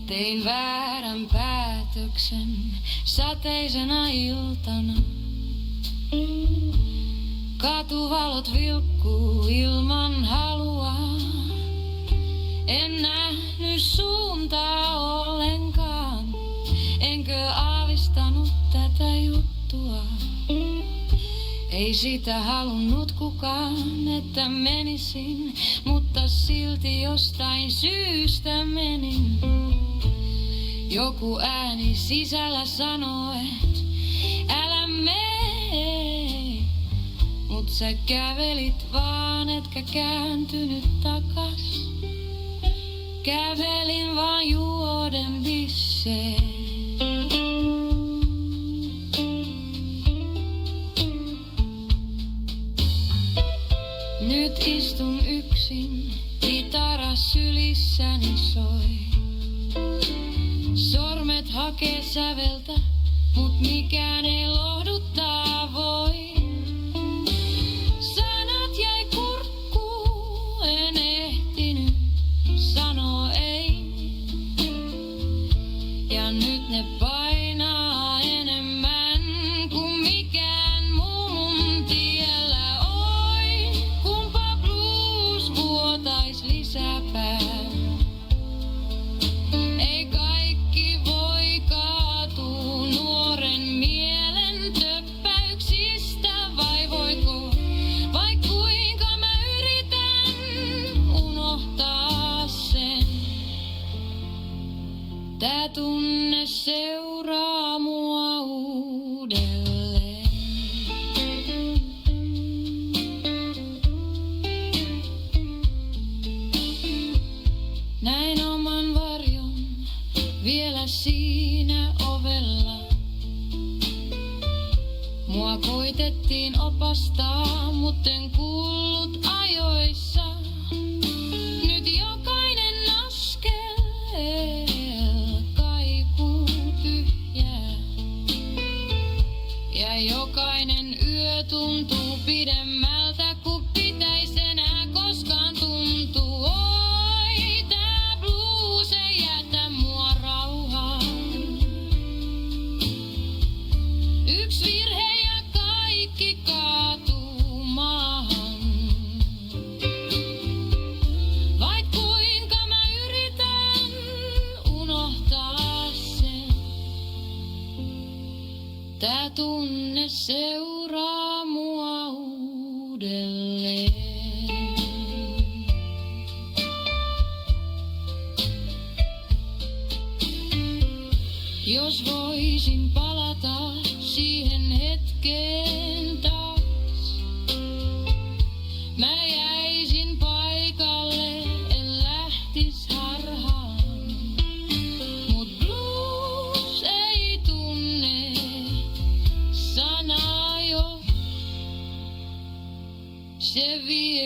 Tein väärän päätöksen sateisena iltana. Katuvalot vilkkuu ilman halua. En nähnyt suuntaa ollenkaan, enkö aavistanut tätä juttua. Ei sitä halunnut kukaan, että menisin, mutta silti jostain syystä menin. Joku ääni sisällä sanoo, et älä mene. Mut sä kävelit vaan, etkä kääntynyt takas. Kävelin vaan juoden visseen. Nyt istun yksin, kitara sylissäni soi. Sormet hakee säveltä, mut mikään ei lohduttaa voi. Sanat jäi kurkkuun, en ehtinyt sanoo ei. Ja nyt ne painaa enemmän kuin mikään muu mun tiellä. Oi, kumpa blues vuotais lisäpää. Ei kaikki voi kaatua nuoren mielen töppäyksistä, vai voiko? Vai kuinka mä yritän unohtaa sen? Tää tunne seuraa mua uudelleen. Näin oman varjon vielä siinä ovella. Mua koitettiin opastaa, mutten kuullut ajoissa. Nyt jokainen askel kaikuu tyhjää. Ja jokainen yö tuntuu pidemmältä, kun pitäis enää koskaan tuntuu. Oi, tää blues ei jätä mua rauhaan. Yks virhe ja kaikki kaatuu maahan. Vaik kuinka mä yritän unohtaa sen. Tää tunne seuraa mua uudelleen. Jos voisin palata siihen hetkeen taas, mä jäisin paikalle, en lähtis harhaan. Mut blues ei tunne sanaa, jos se vie